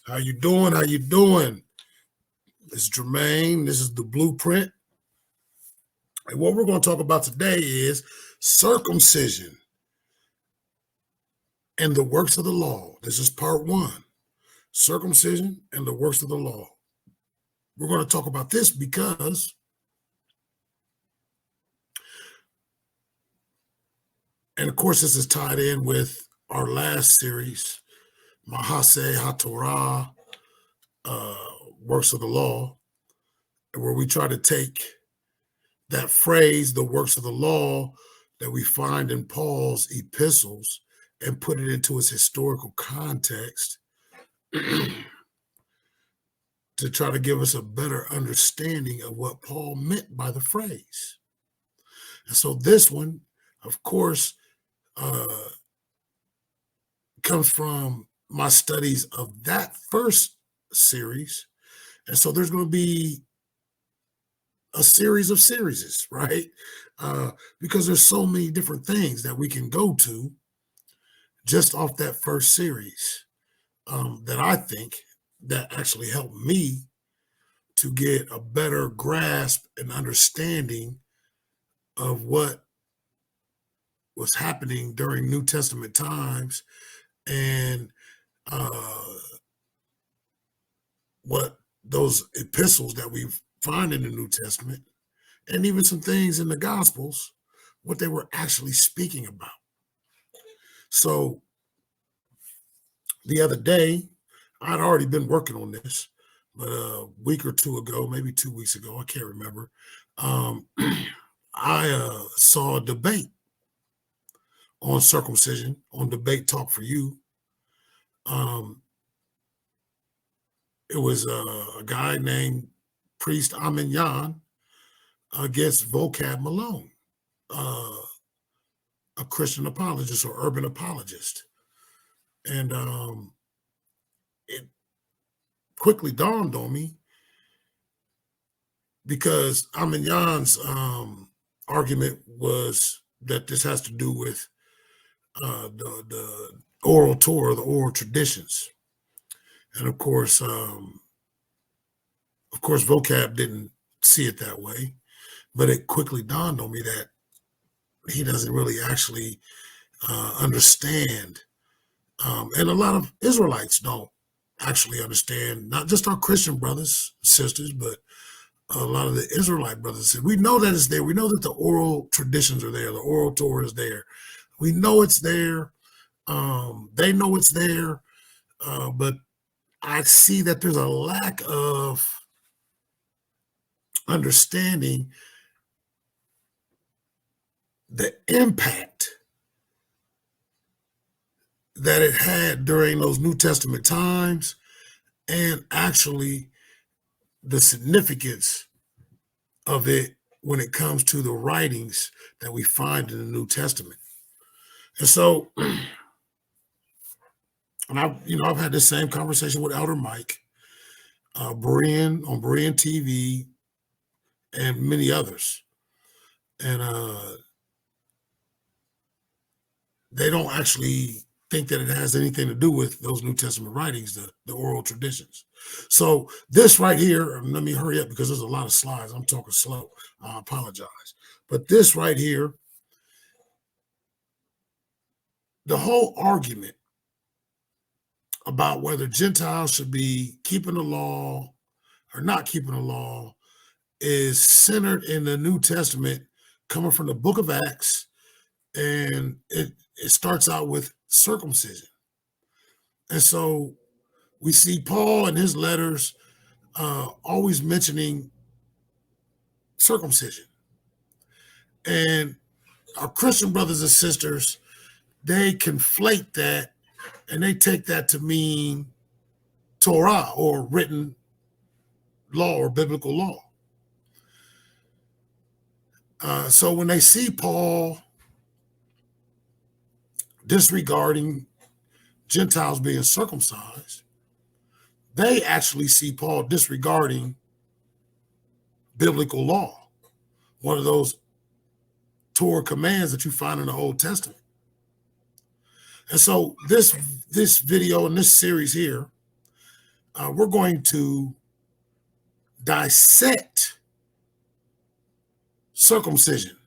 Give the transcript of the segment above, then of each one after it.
How you doing? How you doing? It's Jermaine. This is the blueprint. And what we're going to talk about today is circumcision and the works of the law. This is part one. Circumcision and the works of the law. We're going to talk about this because, and of course, this is tied in with our last series, Mahase HaTorah, works of the law, where we try to take that phrase, the works of the law, that we find in Paul's epistles and put it into its historical context to try to give us a better understanding of what Paul meant by the phrase. And so this one, of course, comes from my studies of that first series. And so there's going to be a series of series, right? Because there's so many different things that we can go to just off that first series that I think that actually helped me to get a better grasp and understanding of what was happening during New Testament times and what those epistles that we find in the New Testament and even some things in the Gospels, what they were actually speaking about. So the other day, I'd already been working on this, but a week or two ago, maybe 2 weeks ago, I can't remember, I saw a debate on circumcision on Debate Talk for You. It was a guy named Priest Amin Yan against Vocab Malone, a Christian apologist or urban apologist. And it quickly dawned on me because Amin Yan's argument was that this has to do with the oral Torah, the oral traditions. And of course, Vocab didn't see it that way, but it quickly dawned on me that he doesn't really actually understand. And a lot of Israelites don't actually understand, not just our Christian brothers and sisters, but a lot of the Israelite brothers. We know that it's there. We know that the oral traditions are there. The oral Torah is there. We know it's there. They know it's there. But I see that there's a lack of understanding the impact that it had during those New Testament times and actually the significance of it when it comes to the writings that we find in the New Testament. And so, and I've had this same conversation with Elder Mike, Berean on Berean TV, and many others. And they don't actually think that it has anything to do with those New Testament writings, the oral traditions. So this right here, and let me hurry up because there's a lot of slides. I'm talking slow. I apologize. But this right here, the whole argument about whether Gentiles should be keeping the law or not keeping the law is centered in the New Testament coming from the book of Acts. And it starts out with circumcision. And so we see Paul in his letters always mentioning circumcision. And our Christian brothers and sisters, they conflate that and they take that to mean Torah or written law or biblical law. So when they see Paul disregarding Gentiles being circumcised, they actually see Paul disregarding biblical law, one of those Torah commands that you find in the Old Testament. And so this video and this series here we're going to dissect circumcision,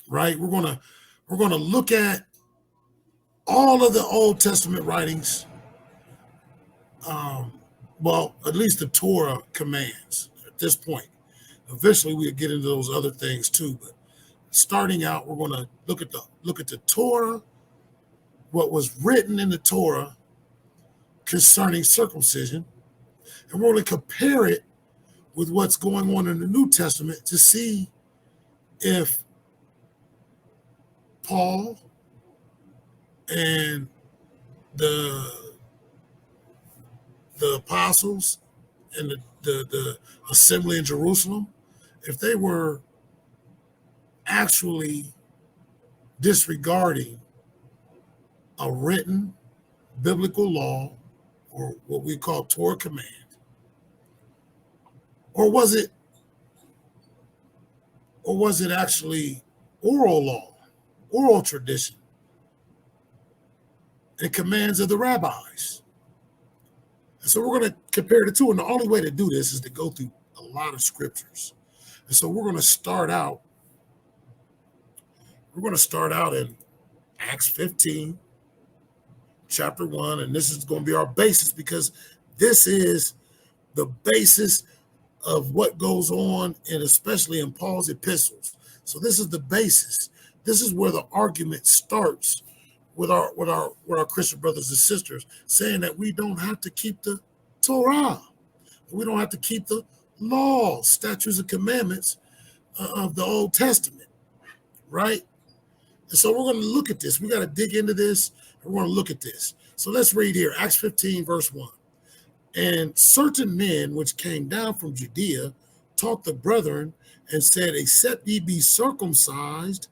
right? We're gonna look at all of the Old Testament writings, well, at least the Torah commands at this point. Eventually, we'll get into those other things too. But starting out, we're going to look at the Torah, what was written in the Torah concerning circumcision, and we're going to compare it with what's going on in the New Testament to see if Paul and the apostles and the assembly in Jerusalem, if they were actually disregarding a written biblical law or what we call Torah command, or was it actually oral law, oral tradition, and commands of the rabbis? And so we're going to compare the two, and the only way to do this is to go through a lot of scriptures. And so we're going to start out in Acts 15, chapter 1, and this is going to be our basis because this is the basis of what goes on, and especially in Paul's epistles. So this is the basis. This is where the argument starts with our Christian brothers and sisters, saying that we don't have to keep the Torah. We don't have to keep the laws, statutes, and commandments of the Old Testament, right? And so we're going to look at this. We got to dig into this, and we're going to look at this. So let's read here, Acts 15, verse 1. And certain men which came down from Judea taught the brethren and said, except ye be circumcised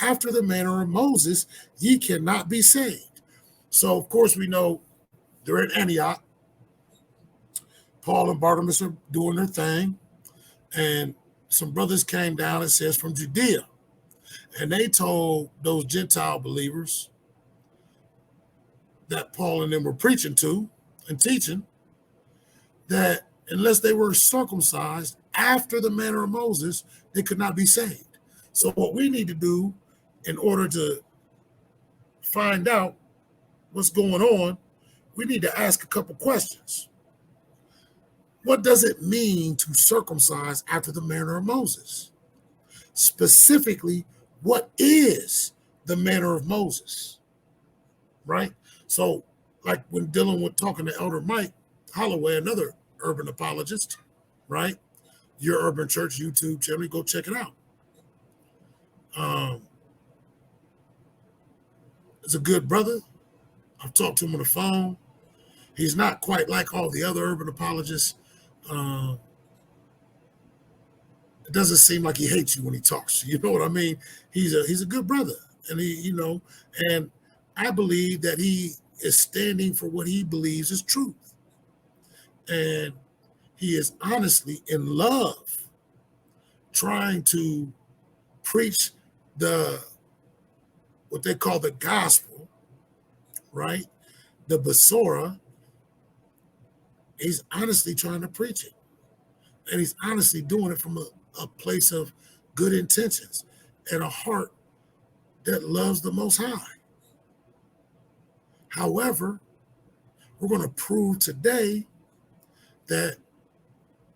after the manner of Moses, ye cannot be saved. So, of course, we know they're at Antioch. Paul and Barnabas are doing their thing. And some brothers came down, it says, from Judea. And they told those Gentile believers that Paul and them were preaching to and teaching that unless they were circumcised after the manner of Moses, they could not be saved. So what we need to do in order to find out what's going on, we need to ask a couple questions. What does it mean to circumcise after the manner of Moses? Specifically, what is the manner of Moses? Right? So, like when dealing with talking to Elder Mike Holloway, another urban apologist, right? Your Urban Church YouTube channel, go check it out. He's a good brother. I've talked to him on the phone. He's not quite like all the other urban apologists. It doesn't seem like he hates you when he talks. You know what I mean? He's a good brother, and and I believe that he is standing for what he believes is truth, and he is honestly in love, trying to preach what they call the gospel, right? The Basora. He's honestly trying to preach it. And he's honestly doing it from a place of good intentions and a heart that loves the Most High. However, we're going to prove today that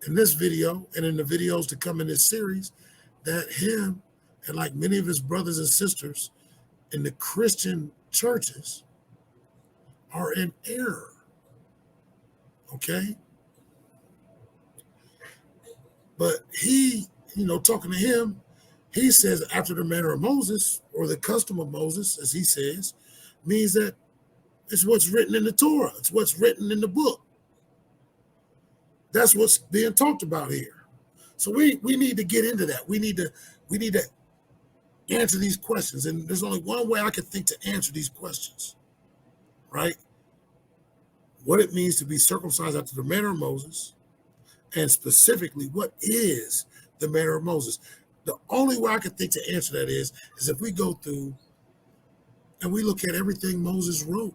in this video and in the videos to come in this series, that him and like many of his brothers and sisters in the Christian churches are in error. Okay? But he, talking to him, he says after the manner of Moses, or the custom of Moses, as he says, means that it's what's written in the Torah. It's what's written in the book. That's what's being talked about here. So we need to get into that. We need to answer these questions. And there's only one way I can think to answer these questions, right? What it means to be circumcised after the manner of Moses, and specifically, what is the manner of Moses? The only way I can think to answer that is if we go through and we look at everything Moses wrote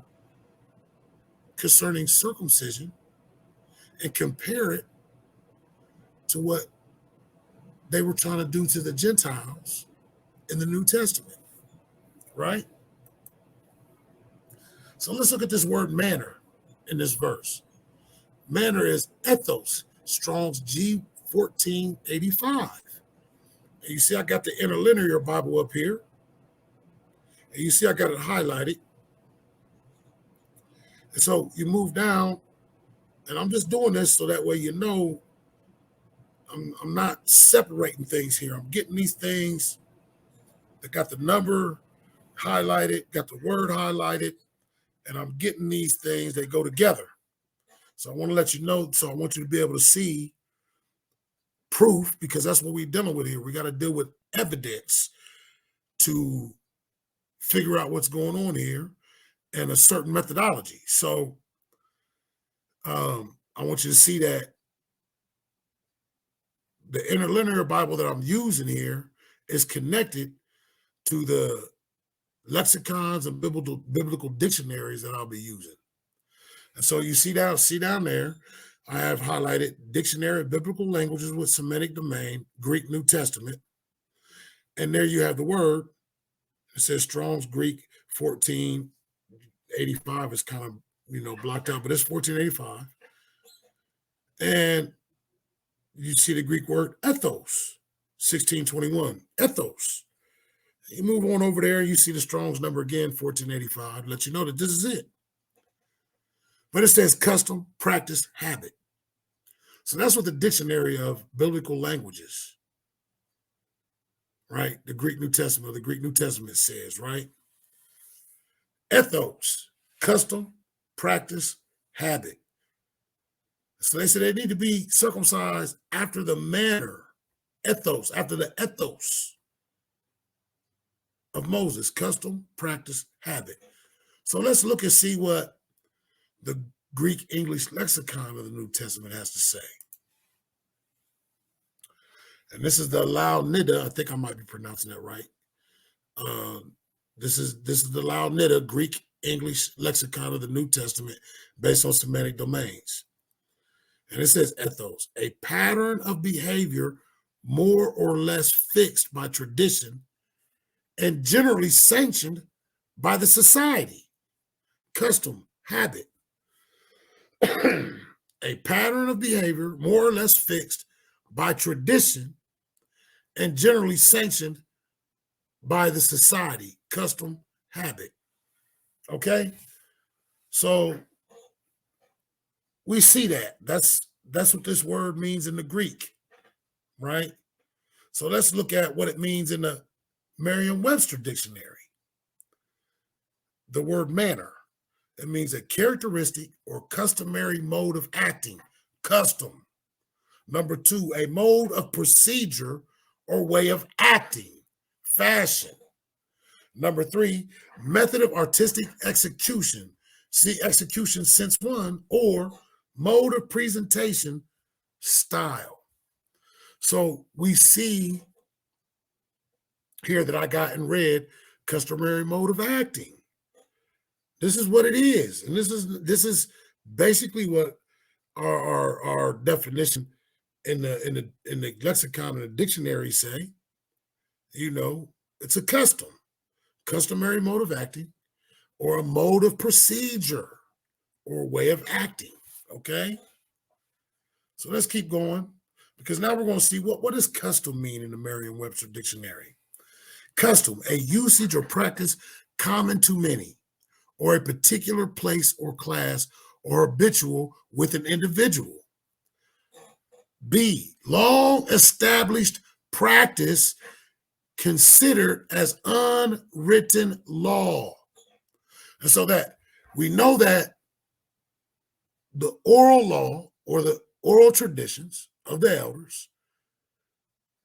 concerning circumcision, and compare it to what they were trying to do to the Gentiles in the New Testament, right? So let's look at this word manner in this verse. Manner is ethos, Strong's G1485. And you see I got the interlinear Bible up here. And you see I got it highlighted. And so you move down, and I'm just doing this so that way you know I'm not separating things here. I'm getting these things that got the number highlighted, got the word highlighted, and I'm getting these things, they go together. So I want to let you know, so I want you to be able to see proof, because that's what we're dealing with here. We got to deal with evidence to figure out what's going on here and a certain methodology. So I want you to see that the interlinear Bible that I'm using here is connected to the lexicons and biblical dictionaries that I'll be using. And so you see down there, I have highlighted Dictionary of Biblical Languages with Semitic Domain, Greek New Testament. And there you have the word. It says Strong's Greek 1485 is kind of, blocked out, but it's 1485. And you see the Greek word ethos, 1621, ethos. You move on over there, you see the Strong's number again, 1485, let you know that this is it. But it says custom, practice, habit. So that's what the Dictionary of Biblical Languages, right? The Greek New Testament says, right? Ethos, custom, practice, habit. So they said they need to be circumcised after the manner, ethos, after the ethos of Moses, custom, practice, habit. So let's look and see what the Greek English lexicon of the New Testament has to say. And this is the Laonida. I think I might be pronouncing that right. This is the Laonida Greek English lexicon of the New Testament based on Semitic domains. And it says ethos, a pattern of behavior more or less fixed by tradition and generally sanctioned by the society, custom, habit. A pattern of behavior more or less fixed by tradition and generally sanctioned by the society, custom, habit. Okay? So we see that. That's what this word means in the Greek, right? So let's look at what it means in the Merriam-Webster dictionary. The word manner. It means a characteristic or customary mode of acting, custom. Number 2, a mode of procedure or way of acting, fashion. Number 3, method of artistic execution. See execution sense 1, or mode of presentation, style. So we see here that I got in red, customary mode of acting. This is what it is. And this is basically what our definition in the lexicon and the dictionary say. It's a customary mode of acting, or a mode of procedure or way of acting. Okay. So let's keep going, because now we're going to see what does custom mean in the Merriam-Webster dictionary. Custom, a usage or practice common to many, or a particular place or class, or habitual with an individual. B, long established practice considered as unwritten law. And so that we know that the oral law, or the oral traditions of the elders,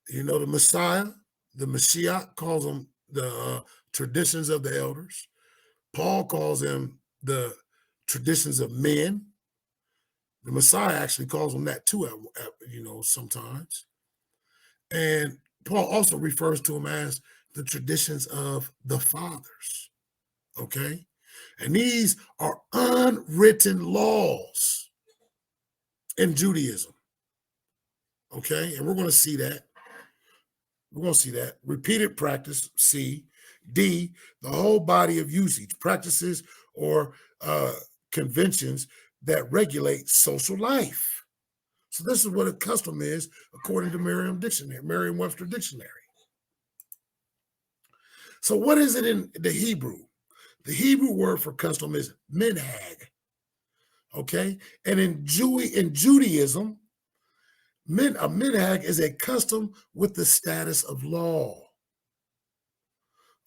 the Messiah, the Mashiach calls them the traditions of the elders. Paul calls them the traditions of men. The Messiah actually calls them that too, sometimes. And Paul also refers to them as the traditions of the fathers. Okay? And these are unwritten laws. in Judaism. Okay, and we're going to see that. We're going to see that. Repeated practice, C. D, the whole body of usage, practices or conventions that regulate social life. So this is what a custom is, according to Merriam-Webster Dictionary. So what is it in the Hebrew? The Hebrew word for custom is minhag. Okay, and in Judaism, a minhag is a custom with the status of law.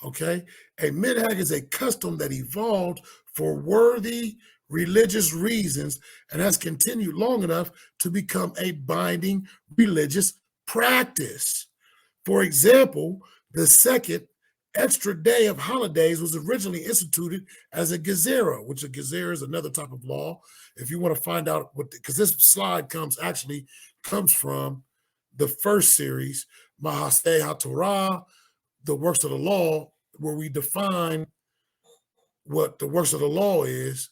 Okay, a minhag is a custom that evolved for worthy religious reasons and has continued long enough to become a binding religious practice. For example, the second extra day of holidays was originally instituted as a gezerah, which a gezerah is another type of law. If you want to find out what, because this slide comes from the first series, Mahaseh HaTorah, the works of the law, where we define what the works of the law is,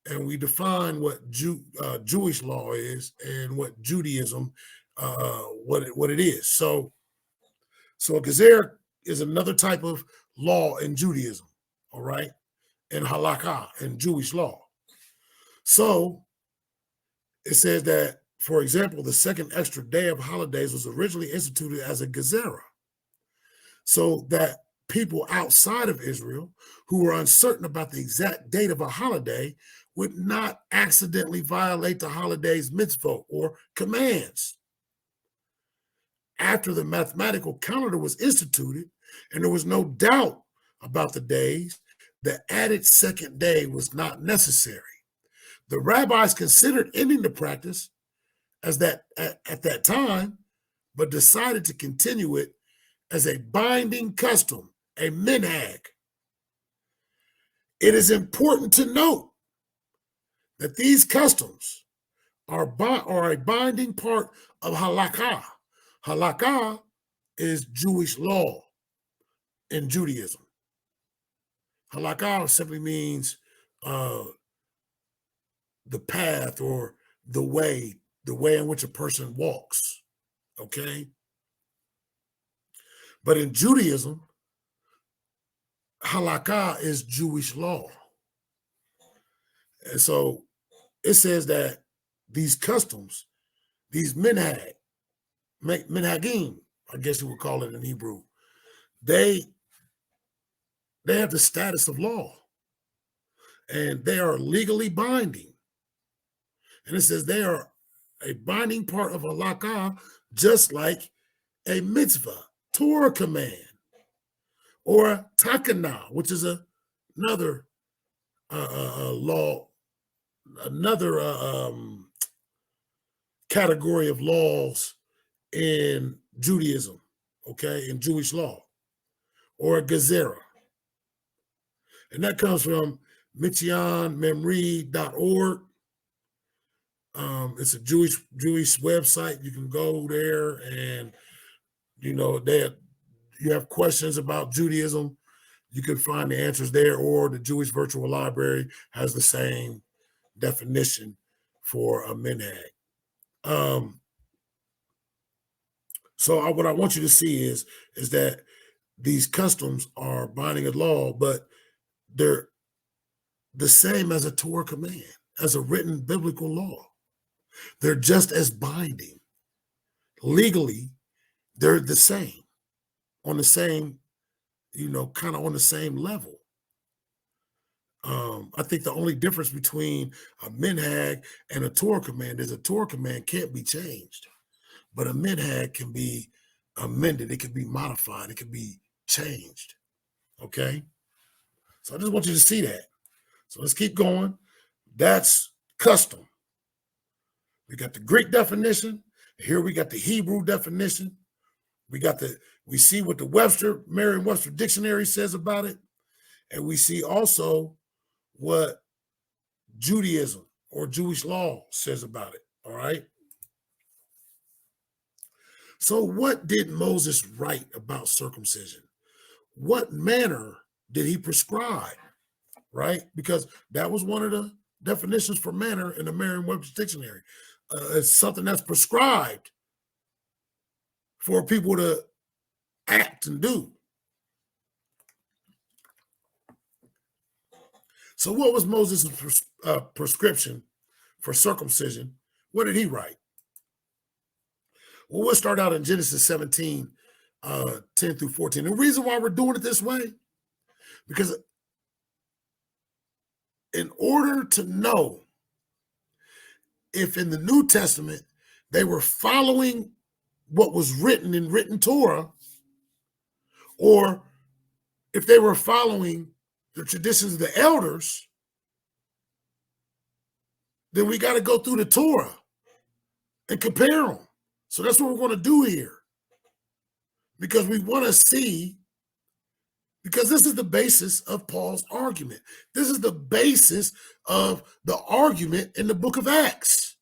and we define what Jewish law is and what Judaism, what it is. So a gezerah is another type of law in Judaism, all right, in halakha, in Jewish law. So it says that, for example, the second extra day of holidays was originally instituted as a gezerah, so that people outside of Israel who were uncertain about the exact date of a holiday would not accidentally violate the holiday's mitzvot or commands. After the mathematical calendar was instituted and there was no doubt about the days, the added second day was not necessary. The rabbis considered ending the practice as that at that time, but decided to continue it as a binding custom, a minhag. It is important to note that these customs are a binding part of halakha. Halakha is Jewish law in Judaism. Halakha simply means the path or the way in which a person walks, okay? But in Judaism, halakha is Jewish law. And so it says that these customs, these minhagim, I guess you would call it in Hebrew, they have the status of law and they are legally binding. And it says they are a binding part of halakha, just like a mitzvah, Torah command, or takana, which is another law, another category of laws in Judaism, okay, in Jewish law, or a gezerah. And that comes from mitzionmemri.org. It's a Jewish website. You can go there and, you have questions about Judaism, you can find the answers there, or the Jewish Virtual Library has the same definition for a minhag. So what I want you to see is that these customs are binding of law, but they're the same as a Torah command, as a written biblical law. They're just as binding. Legally, they're the same, on the same, kind of on the same level. I think the only difference between a minhag and a Torah command is a Torah command can't be changed, but a minhag can be amended, it can be modified, it can be changed. Okay? So I just want you to see that. So let's keep going. That's custom. We got the Greek definition. Here we got the Hebrew definition. We see what the Merriam-Webster Dictionary says about it. And we see also what Judaism or Jewish law says about it. All right. So what did Moses write about circumcision? What manner did he prescribe? Right? Because that was one of the definitions for manner in the Merriam-Webster Dictionary. it's something that's prescribed for people to act and do. So what was Moses' prescription for circumcision? What did he write? Well, we'll start out in Genesis 17, 10 through 14. The reason why we're doing it this way, because in order to know if in the New Testament they were following what was written in written Torah, or if they were following the traditions of the elders, then we got to go through the Torah and compare them. So that's what we're going to do here, because we want to see, because this is the basis of Paul's argument. This is the basis of the argument in the book of Acts.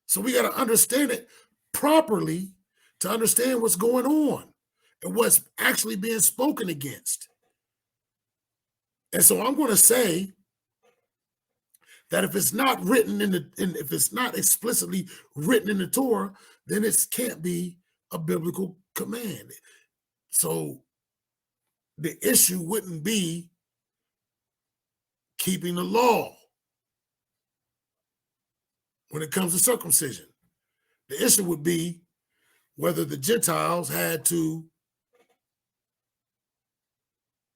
So we got to understand it properly to understand what's going on and what's actually being spoken against. And so I'm going to say that if it's not written if it's not explicitly written in the Torah, then it can't be a biblical command. So the issue wouldn't be keeping the law when it comes to circumcision. The issue would be whether the Gentiles had to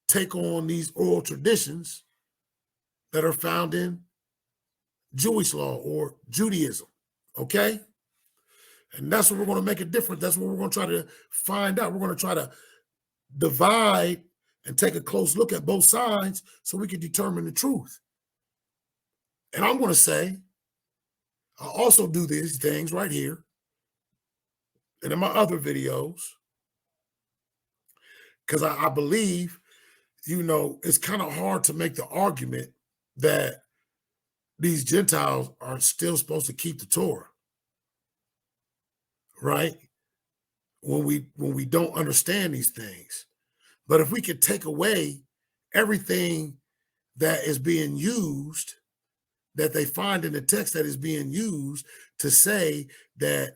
take on these oral traditions that are found in Jewish law or Judaism, okay? And that's what we're going to make a difference. That's what we're going to try to find out. We're going to try to divide and take a close look at both sides so we can determine the truth. And I'm going to say, I also do these things right here and in my other videos, because I believe, it's kind of hard to make the argument that these Gentiles are still supposed to keep the Torah, right? When we don't understand these things. But if we could take away everything that is being used, that they find in the text that is being used to say that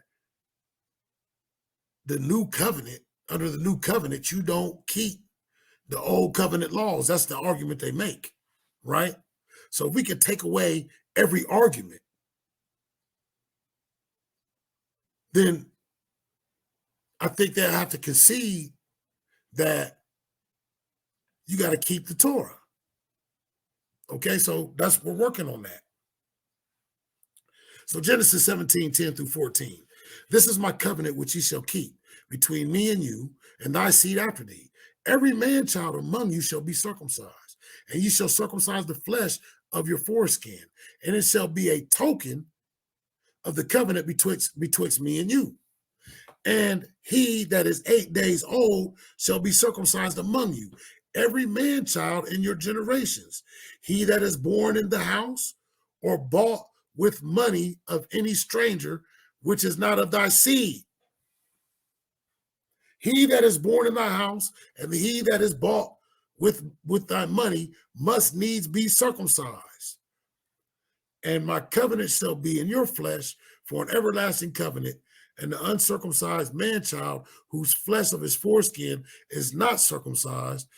the new covenant, under the new covenant, you don't keep the old covenant laws. That's the argument they make, right? So if we could take away every argument, then I think they'll have to concede that you got to keep the Torah. Okay, so we're working on that. So Genesis 17, 10 through 14. This is my covenant which ye shall keep between me and you and thy seed after thee. Every man child among you shall be circumcised, and ye shall circumcise the flesh of your foreskin, and it shall be a token of the covenant betwixt me and you. And he that is 8 days old shall be circumcised among you, every man child in your generations. He that is born in the house or bought with money of any stranger, which is not of thy seed. He that is born in thy house and he that is bought with thy money must needs be circumcised. And my covenant shall be in your flesh for an everlasting covenant, and the uncircumcised man-child whose flesh of his foreskin is not circumcised,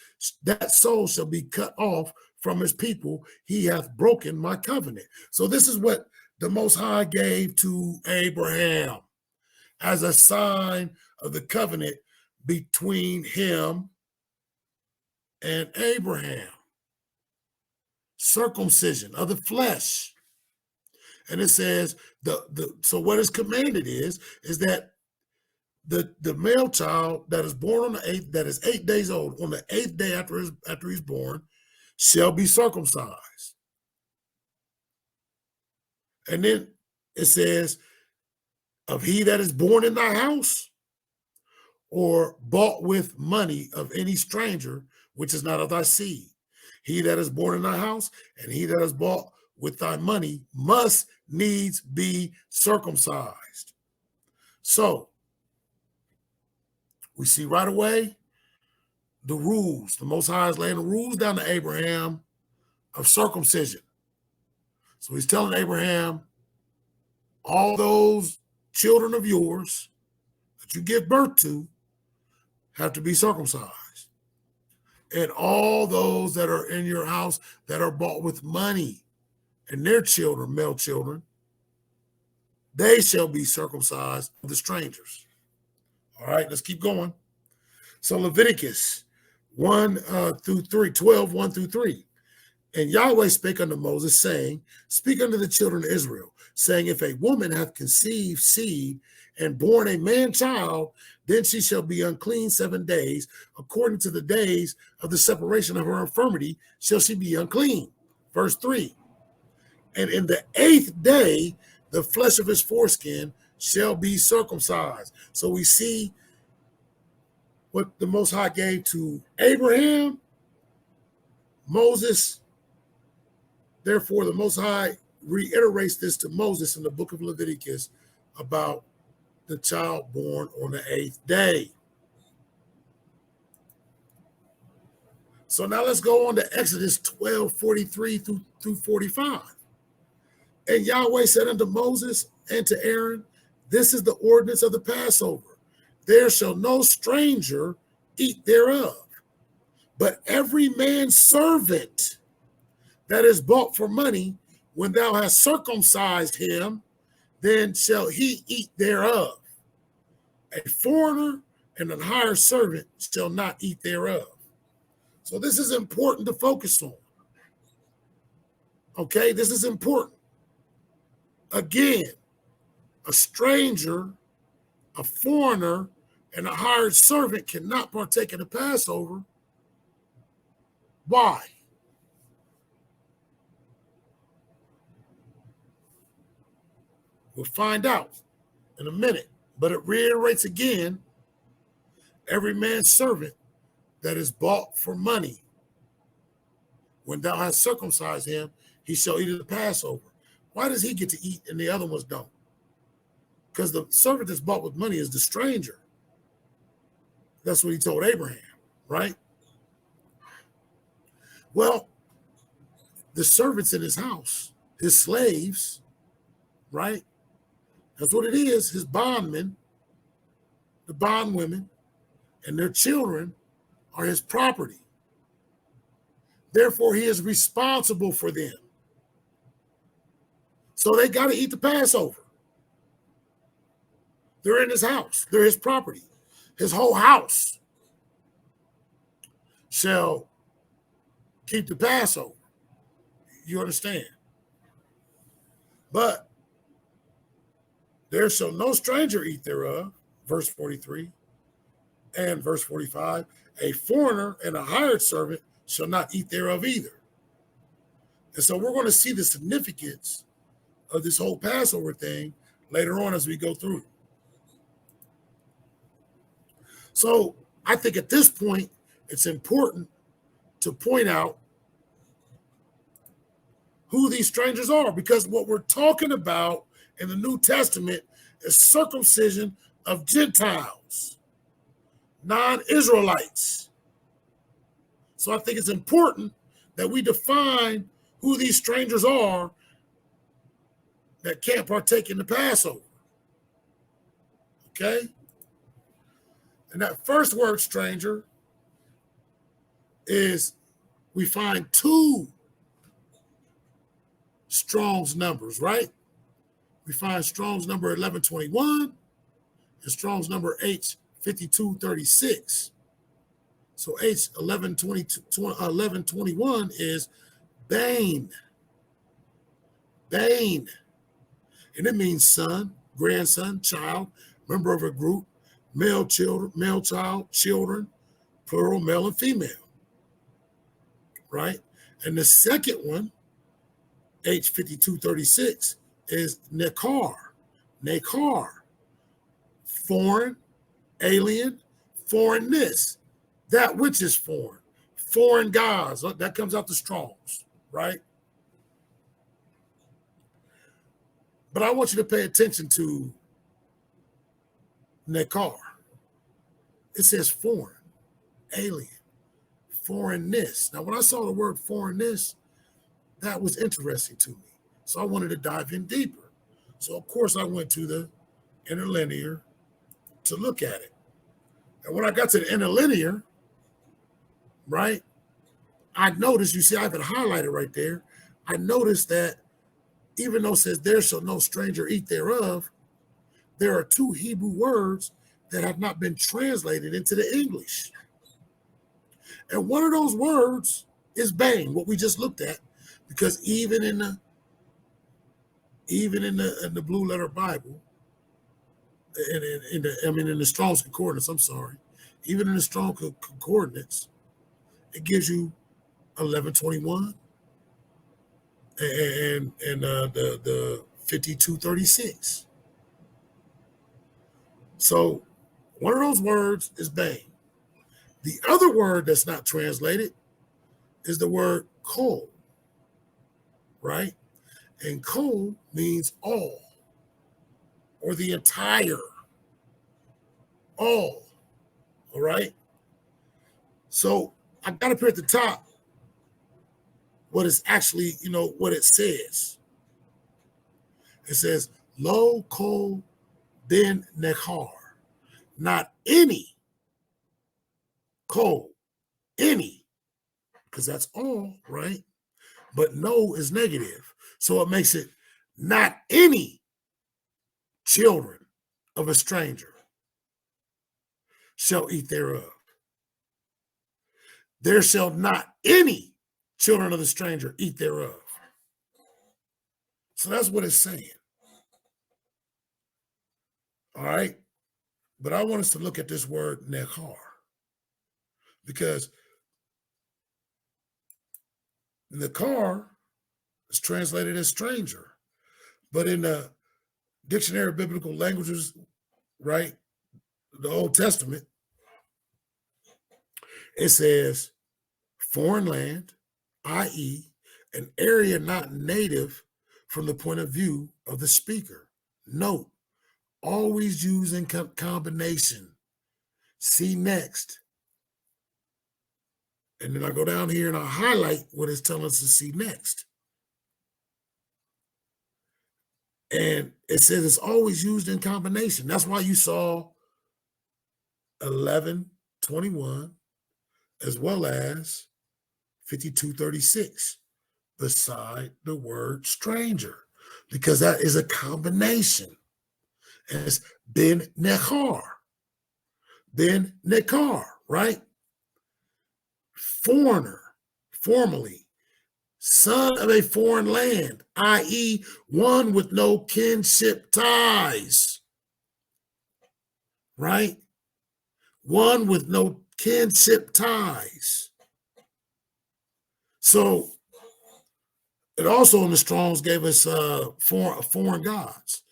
that soul shall be cut off from his people. He hath broken my covenant. So this is what the Most High gave to Abraham as a sign of the covenant between him and Abraham. Circumcision of the flesh. And it says so what is commanded is that the male child that is born on the 8th, that is 8 days old, on the 8th day after he's born, shall be circumcised. And then it says, of he that is born in thy house or bought with money of any stranger, which is not of thy seed. He that is born in thy house and he that is bought with thy money must needs be circumcised. So we see right away the rules. The Most High is laying the rules down to Abraham of circumcision. So he's telling Abraham, all those children of yours that you give birth to have to be circumcised. And all those that are in your house that are bought with money, and their children, male children, they shall be circumcised of the strangers. All right, let's keep going. So Leviticus 1 through 3, 12, 1 through 3. And Yahweh spake unto Moses, saying, Speak unto the children of Israel, saying, If a woman hath conceived seed and born a man child, then she shall be unclean 7 days. According to the days of the separation of her infirmity shall she be unclean. Verse 3. And in the 8th day, the flesh of his foreskin shall be circumcised. So we see what the Most High gave to Abraham, Moses. Therefore, the Most High reiterates this to Moses in the book of Leviticus about the child born on the 8th day. So now let's go on to Exodus 12:43 through 45. And Yahweh said unto Moses and to Aaron, This is the ordinance of the Passover. There shall no stranger eat thereof, but every man's servant that is bought for money, when thou hast circumcised him, then shall he eat thereof. A foreigner and an hired servant shall not eat thereof. So this is important to focus on. Okay, this is important. Again, a stranger, a foreigner, and a hired servant cannot partake in the Passover. Why? We'll find out in a minute. But it reiterates again, every man's servant that is bought for money, when thou hast circumcised him, he shall eat of the Passover. Why does he get to eat and the other ones don't? Because the servant that's bought with money is the stranger. That's what he told Abraham, right? Well, the servants in his house, his slaves, right? That's what it is. His bondmen, the bondwomen, and their children are his property. Therefore, he is responsible for them. So they got to eat the Passover. They're in his house. They're his property. His whole house shall keep the Passover. You understand? But there shall no stranger eat thereof, verse 43, and verse 45, a foreigner and a hired servant shall not eat thereof either. And so we're going to see the significance of this whole Passover thing later on as we go through. So I think at this point, it's important to point out who these strangers are, because what we're talking about in the New Testament is circumcision of Gentiles, non-Israelites. So I think it's important that we define who these strangers are that can't partake in the Passover. Okay? And that first word, stranger, is, we find two Strong's numbers, right? We find Strong's number 1121 and Strong's number H5236. So H1121 is Bane. Bane. And it means son, grandson, child, member of a group, male child, children, plural, male and female. Right? And the second one, H5236, is Nekar. Nekar. Foreign, alien, foreignness. That which is foreign. Foreign gods. That comes out the Strong's, right? But I want you to pay attention to Nekar. It says foreign, alien, foreignness. Now, when I saw the word foreignness, that was interesting to me. So I wanted to dive in deeper. So, of course, I went to the interlinear to look at it. And when I got to the interlinear, right, I noticed, you see, I have it highlighted right there. I noticed that even though it says, there shall no stranger eat thereof, there are two Hebrew words that have not been translated into the English. And one of those words is bang, what we just looked at, because even in the blue letter Bible, in the Strong's Concordance, I'm sorry, even in the Strong Concordance, it gives you 1121 and the 5236. So one of those words is bang. The other word that's not translated is the word kol, right? And kol means all, or the entire, all right? So I got up here at the top what is actually, what it says. It says, lo kol ben nechar, not any kol, any, because that's all, right? But no is negative. So it makes it not any children of a stranger shall eat thereof. There shall not any children of the stranger eat thereof. So that's what it's saying. All right. But I want us to look at this word nechar, because nechar is translated as stranger. But in the Dictionary of Biblical Languages, right, the Old Testament, it says foreign land, i.e., an area not native from the point of view of the speaker. Note, always used in combination. See next. And then I go down here and I highlight what it's telling us to see next. And it says it's always used in combination. That's why you saw 11:21 as well as 52:36 beside the word stranger, because that is a combination. And it's ben nechar, right? Foreigner, formerly, son of a foreign land, i.e., one with no kinship ties, right? One with no kinship ties. So it also in the Strongs gave us foreign gods.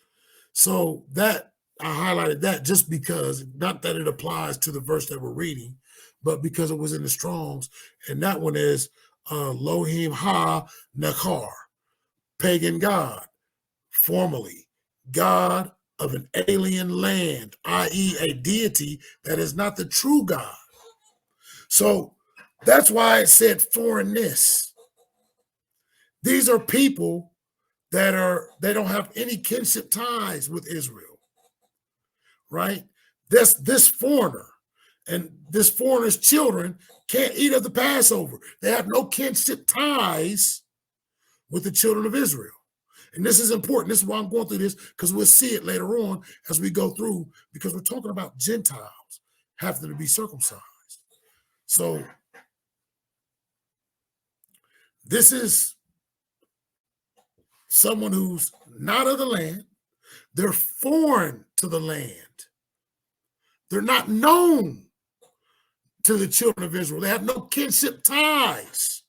So that I highlighted that just because, not that it applies to the verse that we're reading, but because it was in the Strongs, and that one is Lohim Ha Nechar, pagan god, formerly God of an alien land, i.e., a deity that is not the true God. So that's why it said foreignness. These are people that they don't have any kinship ties with Israel, right? This foreigner and this foreigner's children can't eat of the Passover. They have no kinship ties with the children of Israel. And this is important. This is why I'm going through this, because we'll see it later on as we go through, because we're talking about Gentiles having to be circumcised. So this is someone who's not of the land. They're foreign to the land. They're not known to the children of Israel. They have no kinship ties.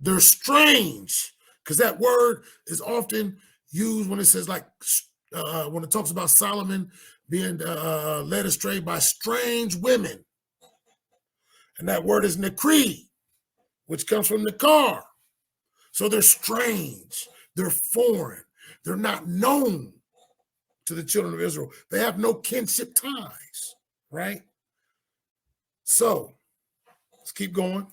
They're strange, because that word is often used when it says, like, when it talks about Solomon being led astray by strange women. And that word is nekri, which comes from nekar. So they're strange. They're foreign. They're not known to the children of Israel. They have no kinship ties, right? So let's keep going.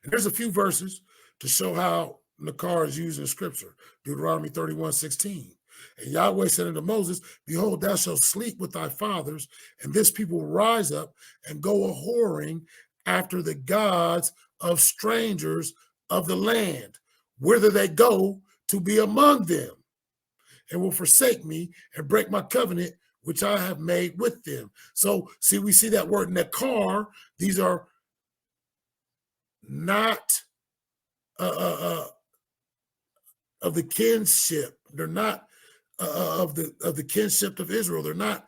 And there's a few verses to show how Nakar is used in scripture. Deuteronomy 31:16. And Yahweh said unto Moses, behold, thou shalt sleep with thy fathers, and this people will rise up and go a whoring after the gods of strangers of the land, whither they go to be among them, and will forsake me and break my covenant which I have made with them. So, see, we see that word Nakar. These are not of the kinship. They're not of the kinship of Israel. They're not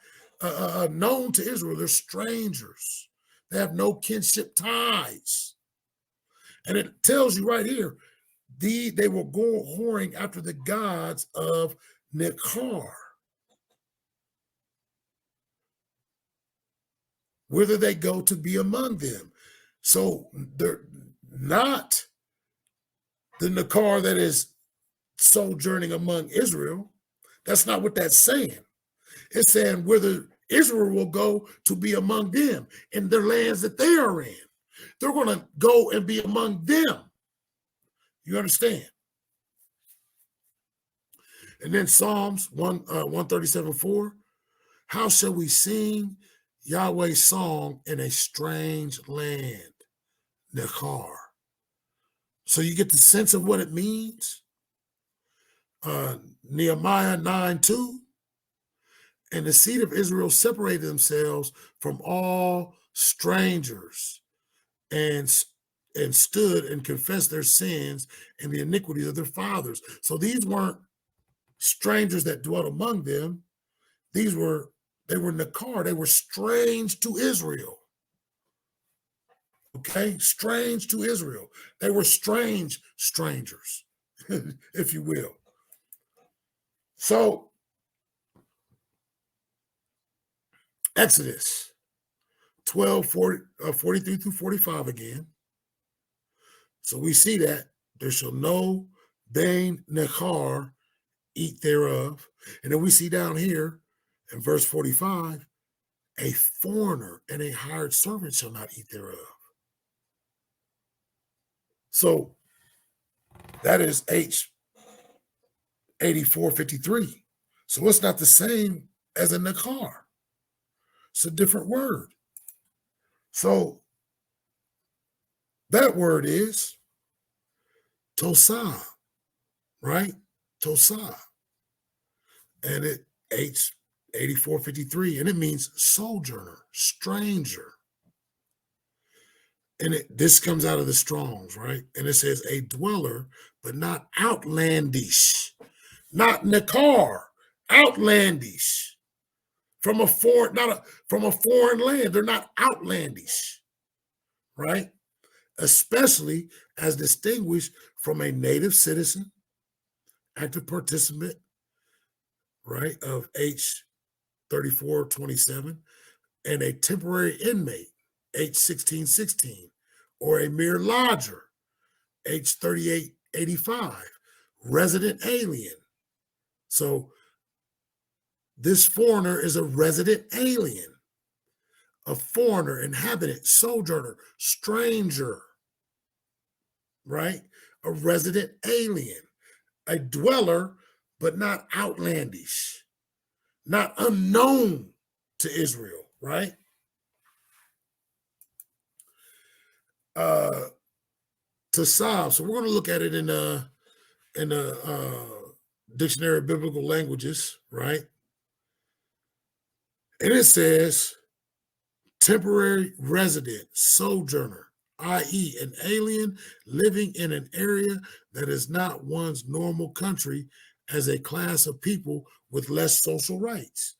known to Israel. They're strangers. They have no kinship ties. And it tells you right here, they will go whoring after the gods of Nekar, whither they go to be among them. So they're not the Nekar that is sojourning among Israel. That's not what that's saying. It's saying whither Israel will go to be among them in their lands that they are in. They're going to go and be among them. You understand? And then Psalms 137:4. How shall we sing Yahweh's song in a strange land? Nechar. So you get the sense of what it means. Nehemiah 9:2. And the seed of Israel separated themselves from all strangers and stood and confessed their sins and the iniquities of their fathers. So these weren't strangers that dwelt among them. They were Nakar. They were strange to Israel. Okay, strange to Israel. They were strange strangers, if you will. So Exodus 12:43 through 45 again. So we see that there shall no Bain Nechar eat thereof. And then we see down here in verse 45, a foreigner and a hired servant shall not eat thereof. So that is H 84:53. So it's not the same as a Nechar. It's a different word. So that word is Tosah, right? Tosah. And it H 84:53, and it means sojourner, stranger. And this comes out of the Strongs, right? And it says a dweller, but not outlandish, not Nakar, outlandish. From a foreign, from a foreign land. They're not outlandish, right? Especially as distinguished from a native citizen, active participant, right, of H 34:27, and a temporary inmate, H 16:16, or a mere lodger, H 38:85, resident alien. So this foreigner is a resident alien, a foreigner, inhabitant, sojourner, stranger, right? A resident alien, a dweller, but not outlandish, not unknown to Israel, right? Tasab. So we're going to look at it in a dictionary of biblical languages, right? And it says temporary resident, sojourner, i.e., an alien living in an area that is not one's normal country, as a class of people with less social rights.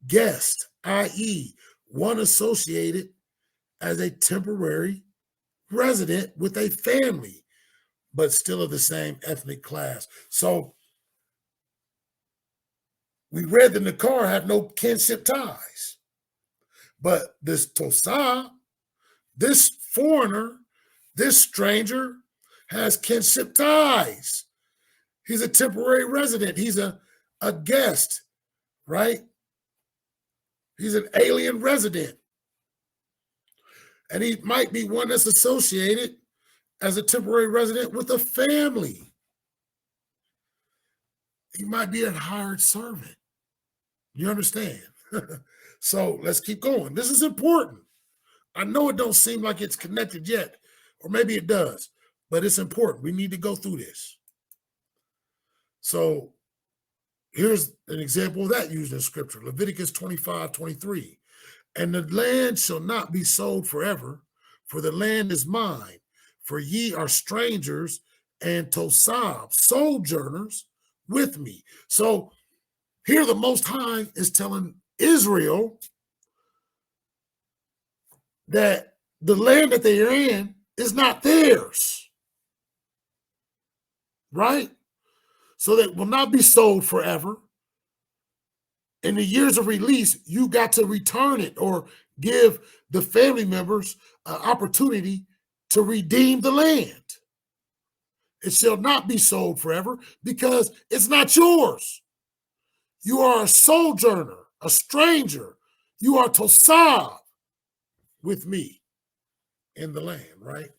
Guest, i.e., one associated as a temporary resident with a family, but still of the same ethnic class. So we read that Nakar have no kinship ties. But this Tosah, this foreigner, this stranger has kinship ties. He's a temporary resident. He's a guest, right? He's an alien resident. And he might be one that's associated as a temporary resident with a family. He might be a hired servant. You understand? So let's keep going. This is important. I know it don't seem like it's connected yet, or maybe it does, but it's important. We need to go through this. So here's an example of that used in scripture. Leviticus 25:23. And the land shall not be sold forever, for the land is mine. For ye are strangers and tosab, sojourners with me. So here the Most High is telling Israel that the land that they are in is not theirs, right? So that will not be sold forever. In the years of release, you got to return it or give the family members an opportunity to redeem the land. It shall not be sold forever because it's not yours. You are a sojourner, a stranger. You are tosab with me in the land, right?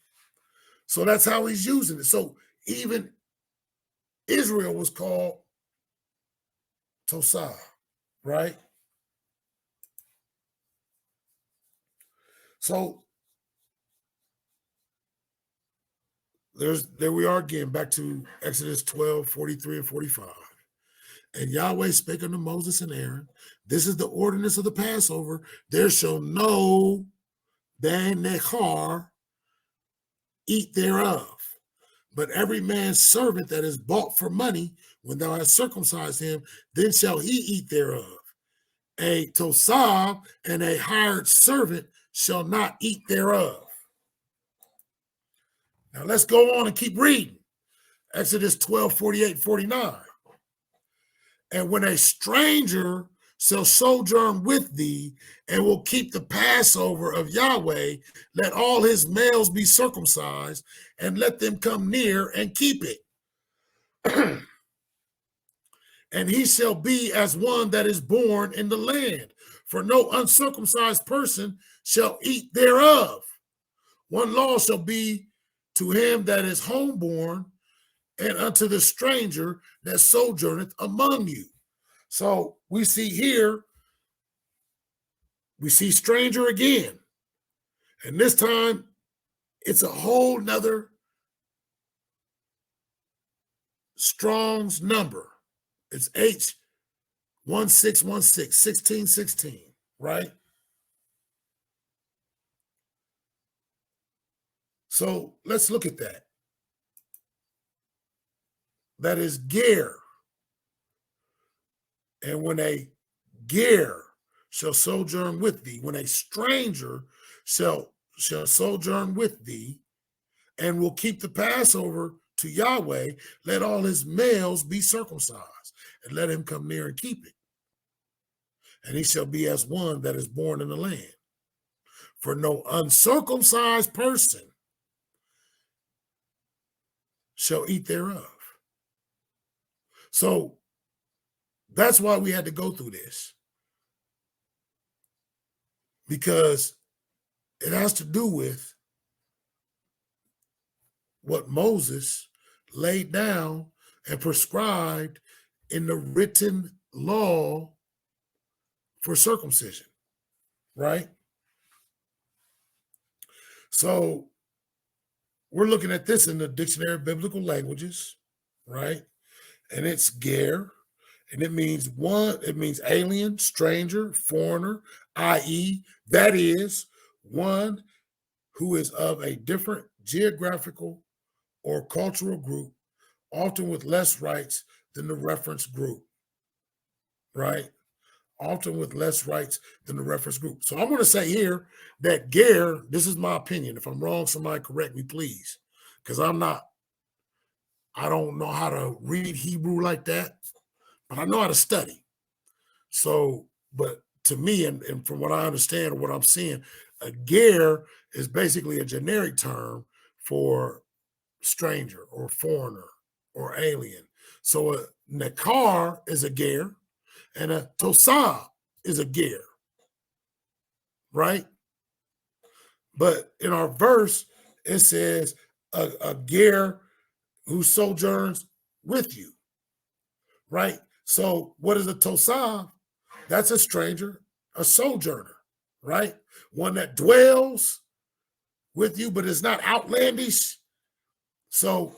So that's how he's using it. So even Israel was called tosab, right? So there we are again, back to Exodus 12:43 and 45. And Yahweh spake unto Moses and Aaron, this is the ordinance of the Passover. There shall no ban nechar eat thereof. But every man's servant that is bought for money, when thou hast circumcised him, then shall he eat thereof. A tosab and a hired servant shall not eat thereof. Now let's go on and keep reading. Exodus 12:48-49. And when a stranger shall sojourn with thee and will keep the Passover of Yahweh, let all his males be circumcised and let them come near and keep it. And he shall be as one that is born in the land, for no uncircumcised person shall eat thereof. One law shall be to him that is homeborn and unto the stranger that sojourneth among you. So we see here, we see stranger again. And this time it's a whole nother Strong's number. It's H1616, 1616, right? So let's look at that. That is ger. And when a ger shall sojourn with thee, when a stranger shall sojourn with thee, and will keep the Passover to Yahweh, let all his males be circumcised, and let him come near and keep it. And he shall be as one that is born in the land. For no uncircumcised person shall eat thereof. So that's why we had to go through this, because it has to do with what Moses laid down and prescribed in the written law for circumcision, right? So we're looking at this in the Dictionary of Biblical Languages, right? And it's ger, and it means alien, stranger, foreigner, i.e., that is one who is of a different geographical or cultural group, often with less rights than the reference group, right? Often with less rights than the reference group. So I'm going to say here that ger, this is my opinion. If I'm wrong, somebody correct me, please, because I don't know how to read Hebrew like that, but I know how to study. So, but to me, and from what I understand or what I'm seeing, a ger is basically a generic term for stranger or foreigner or alien. So a nekar is a ger, and a tosab is a ger, right? But in our verse, it says a ger who sojourns with you, right? So what is a tosah? That's a stranger, a sojourner, right? One that dwells with you, but is not outlandish. So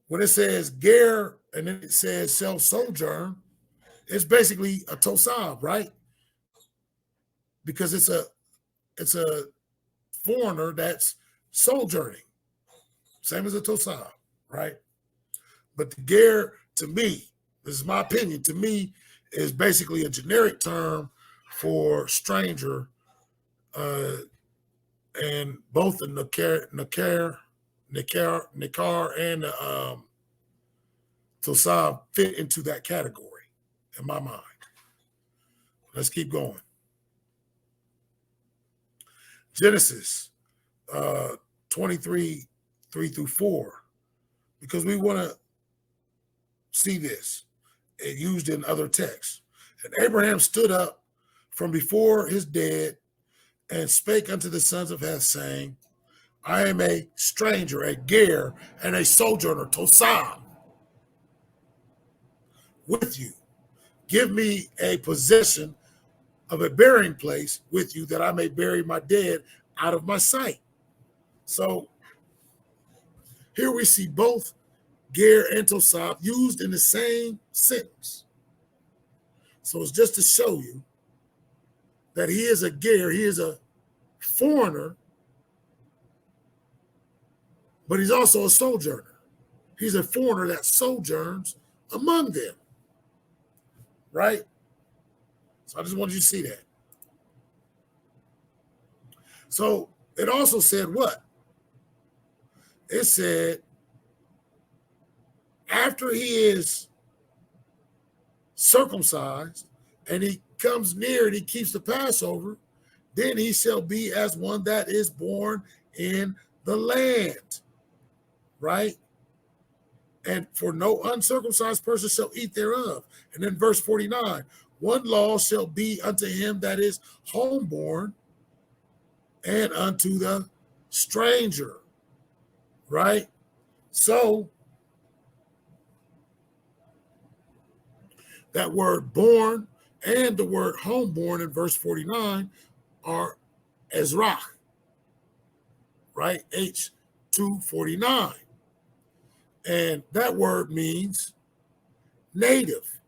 when it says ger and then it says shall sojourn, it's basically a tosah, right? Because it's a foreigner that's sojourning, same as a tosah, right? But the ger, to me, this is my opinion, to me, is basically a generic term for stranger, and both the nikar, and the tosah fit into that category in my mind. Let's keep going. Genesis 23, 3 through 4, because we want to see this used in other texts. And Abraham stood up from before his dead and spake unto the sons of Heth, saying, I am a stranger, a ger, and a sojourner, tosah, with you. Give me a possession of a burying place with you, that I may bury my dead out of my sight. So here we see both ger and tosah used in the same sentence. So it's just to show you that he is a ger, he is a foreigner, but he's also a sojourner. He's a foreigner that sojourns among them, right? So I just wanted you to see that. So it also said what? It said, after he is circumcised and he comes near and he keeps the Passover, then he shall be as one that is born in the land, right? And for no uncircumcised person shall eat thereof. And then verse 49, one law shall be unto him that is homeborn and unto the stranger, right? So that word born and the word homeborn in verse 49 are Ezrach, right? H249. And that word means native,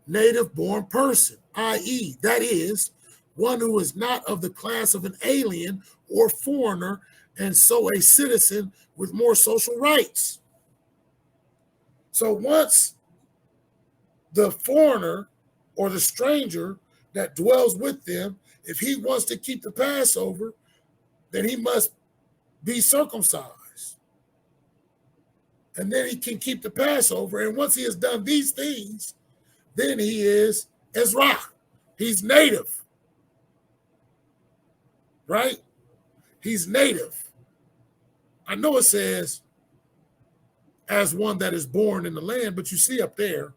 native born person, i.e., that is, one who is not of the class of an alien or foreigner, and so a citizen with more social rights. So once the foreigner or the stranger that dwells with them, if he wants to keep the Passover, then he must be circumcised. And then he can keep the Passover. And once he has done these things, then he is Ezra. He's native, right? He's native. I know it says as one that is born in the land, but you see up there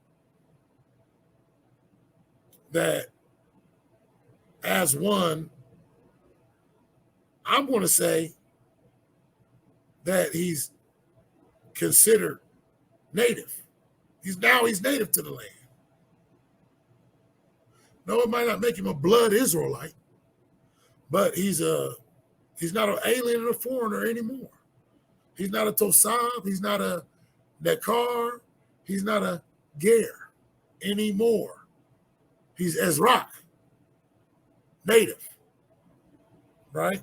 that as one, I'm going to say that he's considered native. He's native to the land. No, it might not make him a blood Israelite, but he's not an alien or a foreigner anymore. He's not a Tosab. He's not a Nekar. He's not a Ger anymore. He's Ezra, native, right?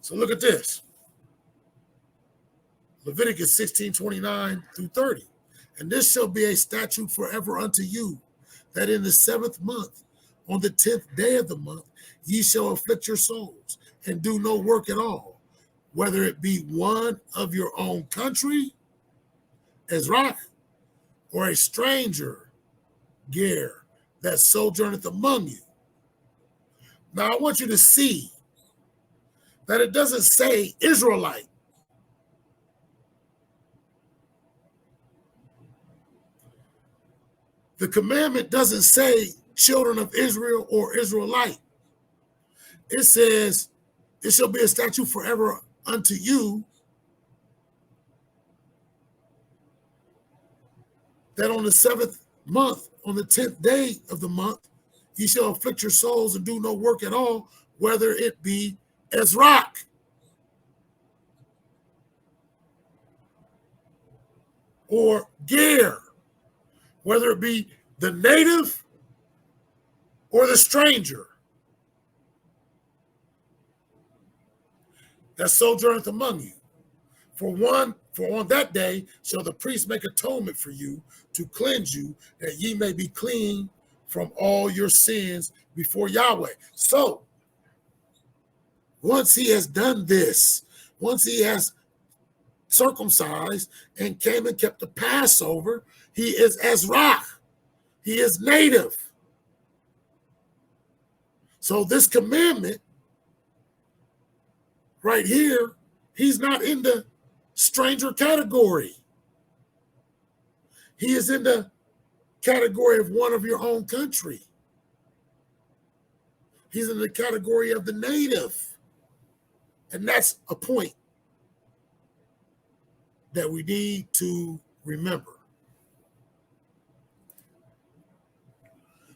So look at this. Leviticus 16:29 through 30. And this shall be a statute forever unto you, that in the 7th month, on the 10th day of the month, ye shall afflict your souls and do no work at all, whether it be one of your own country, Ezra, or a stranger, Ger, that sojourneth among you. Now I want you to see that it doesn't say Israelite. The commandment doesn't say children of Israel or Israelite. It says, it shall be a statute forever unto you, that on the 7th month, on the 10th day of the month, ye shall afflict your souls and do no work at all, whether it be Ezrock or Ger, whether it be the native or the stranger that sojourneth among you. For on that day shall the priest make atonement for you to cleanse you, that ye may be clean from all your sins before Yahweh. So, once he has done this, once he has circumcised and came and kept the Passover, he is Ezrach. He is native. So this commandment right here, he's not in the stranger category. He is in the category of one of your own country. He's in the category of the native. And that's a point that we need to remember.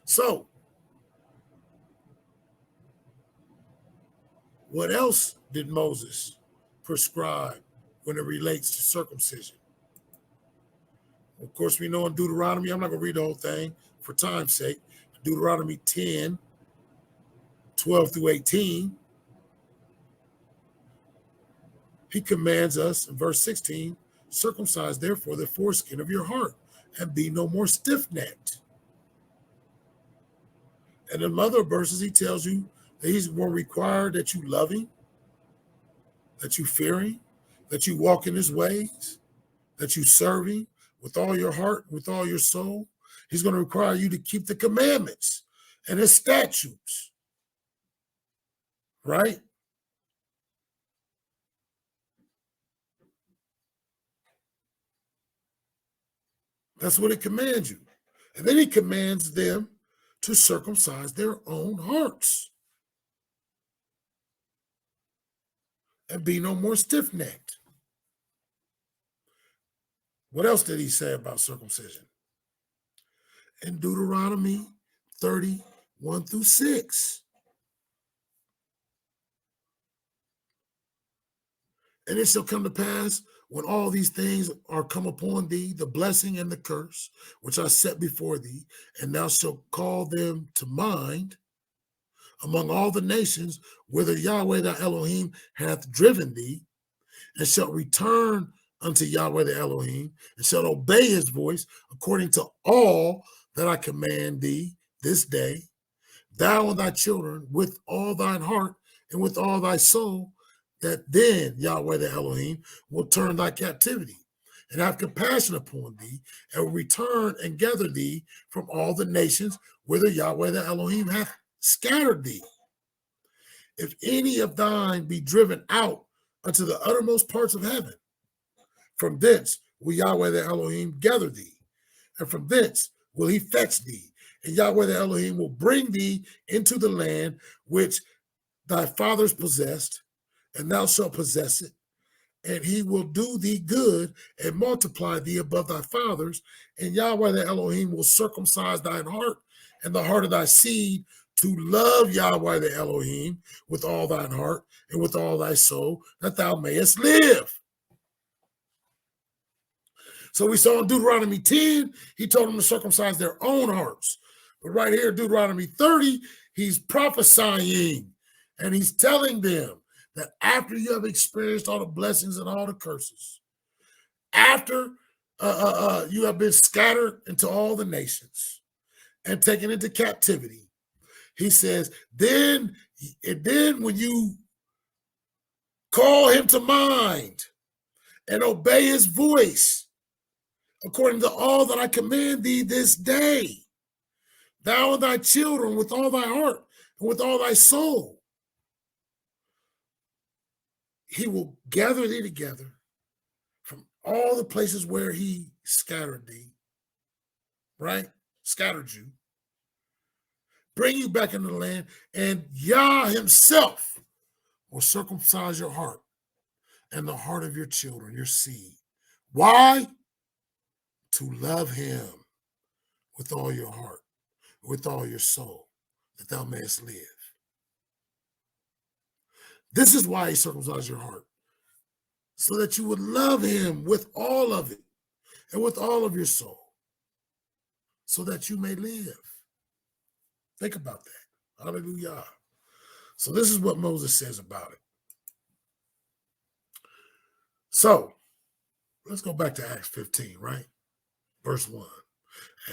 So, what else did Moses prescribe when it relates to circumcision? Of course, we know in Deuteronomy, I'm not going to read the whole thing for time's sake. Deuteronomy 10, 12 through 18, he commands us in verse 16, circumcise therefore the foreskin of your heart and be no more stiff-necked. And in other verses, he tells you that he's more required that you love him, that you fear him, that you walk in his ways, that you serve him with all your heart, with all your soul. He's going to require you to keep the commandments and his statutes, right? That's what it commands you. And then he commands them to circumcise their own hearts and be no more stiff-necked. What else did he say about circumcision? In Deuteronomy 30, 1 through 6. And it shall come to pass when all these things are come upon thee, the blessing and the curse, which I set before thee, and thou shalt call them to mind among all the nations, whither Yahweh thy Elohim hath driven thee, and shalt return unto Yahweh the Elohim, and shalt obey his voice according to all that I command thee this day, thou and thy children, with all thine heart and with all thy soul, that then Yahweh the Elohim will turn thy captivity and have compassion upon thee, and will return and gather thee from all the nations whither Yahweh the Elohim hath scattered thee. If any of thine be driven out unto the uttermost parts of heaven, from thence will Yahweh the Elohim gather thee, and from thence will he fetch thee, and Yahweh the Elohim will bring thee into the land which thy fathers possessed, and thou shalt possess it, and he will do thee good and multiply thee above thy fathers, and Yahweh the Elohim will circumcise thine heart and the heart of thy seed to love Yahweh the Elohim with all thine heart and with all thy soul, that thou mayest live. So we saw in Deuteronomy 10, he told them to circumcise their own hearts. But right here, Deuteronomy 30, he's prophesying, and he's telling them that after you have experienced all the blessings and all the curses, after you have been scattered into all the nations and taken into captivity, he says, then when you call him to mind and obey his voice, according to all that I command thee this day, thou and thy children with all thy heart and with all thy soul, he will gather thee together from all the places where he scattered thee, right? Scattered you. Bring you back into the land, and Yah himself will circumcise your heart and the heart of your children, your seed. Why? to love him with all your heart, with all your soul, that thou mayest live. This is why he circumcised your heart, so that you would love him with all of it and with all of your soul, so that you may live. Think about that. Hallelujah. So this is what Moses says about it. So let's go back to Acts 15, right? Verse 1.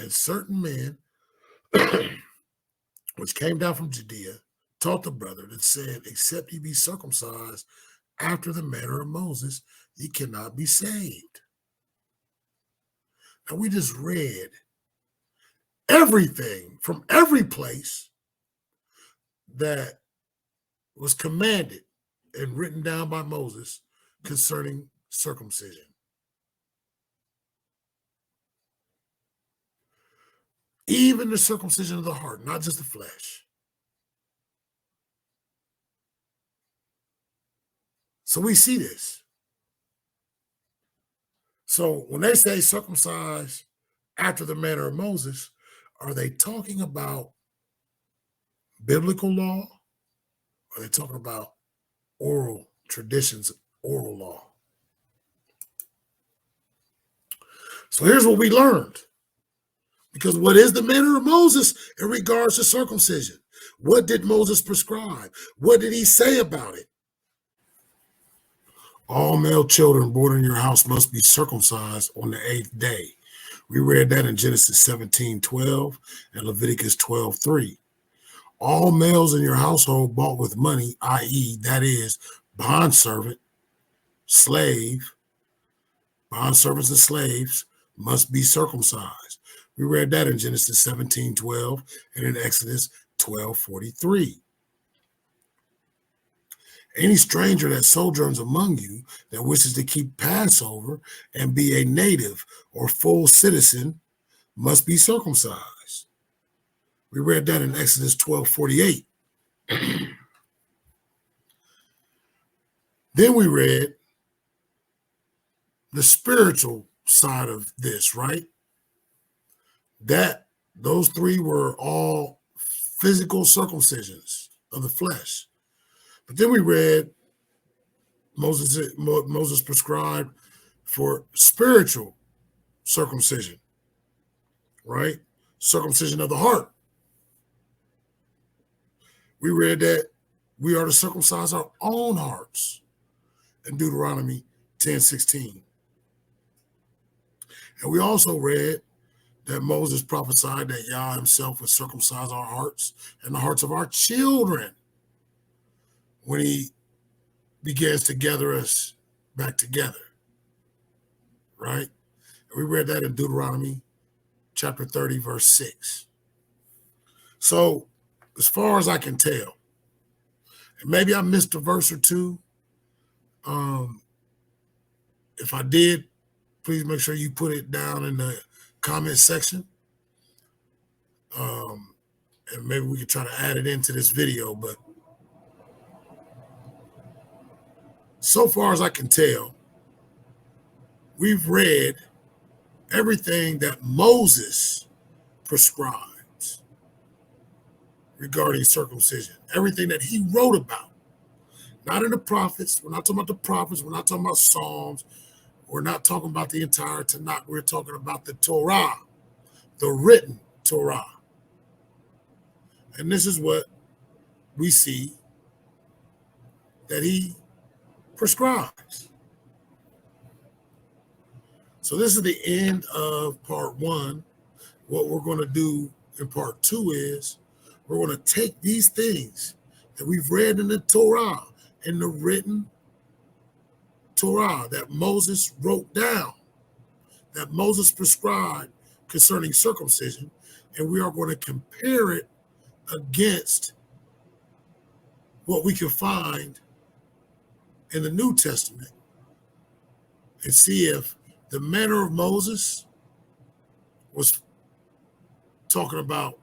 And certain men which came down from Judea taught the brethren and said, except ye be circumcised after the manner of Moses, ye cannot be saved. Now we just read everything from every place that was commanded and written down by Moses concerning circumcision. Even the circumcision of the heart, not just the flesh. So we see this. So when they say circumcised after the manner of Moses, are they talking about biblical law? Or are they talking about oral traditions, oral law? So here's what we learned. Because what is the manner of Moses in regards to circumcision? What did Moses prescribe? What did he say about it? All male children born in your house must be circumcised on the 8th day. We read that in Genesis 17:12 and Leviticus 12:3. All males in your household bought with money, i.e., that is, bondservant, slave, bondservants and slaves must be circumcised. We read that in Genesis 17:12 and in Exodus 12:43. Any stranger that sojourns among you that wishes to keep Passover and be a native or full citizen must be circumcised. We read that in Exodus 12:48. Then we read the spiritual side of this, right? That those three were all physical circumcisions of the flesh. But then we read Moses prescribed for spiritual circumcision, right? Circumcision of the heart. We read that we are to circumcise our own hearts in Deuteronomy 10:16. And we also read that Moses prophesied that Yah himself would circumcise our hearts and the hearts of our children when he begins to gather us back together, right? And we read that in Deuteronomy chapter 30, verse 6. So as far as I can tell, and maybe I missed a verse or two. If I did, please make sure you put it down in the comment section. And maybe we could try to add it into this video, but so far as I can tell, we've read everything that Moses prescribes regarding circumcision, everything that he wrote about. Not in the prophets. We're not talking about the prophets. We're not talking about Psalms. We're not talking about the entire Tanakh. We're talking about the Torah, the written Torah. And this is what we see that he prescribes. So this is the end of part 1. What we're going to do in part 2 is we're going to take these things that we've read in the Torah, in the written Torah that Moses wrote down, that Moses prescribed concerning circumcision, and we are going to compare it against what we can find in the New Testament and see if the manner of Moses was talking about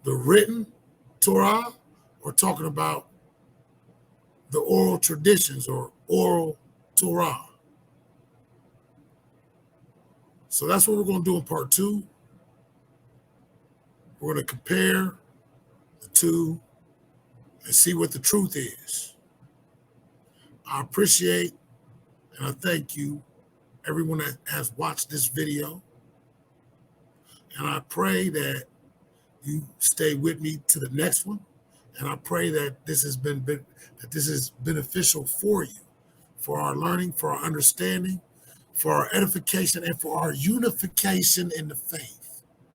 the written Torah or talking about the oral traditions or oral Torah. So that's what we're going to do in part 2. We're going to compare the two and see what the truth is. I appreciate and I thank you, everyone that has watched this video. And I pray that you stay with me to the next one. And I pray that this is beneficial for you, for our learning, for our understanding, for our edification, and for our unification in the faith.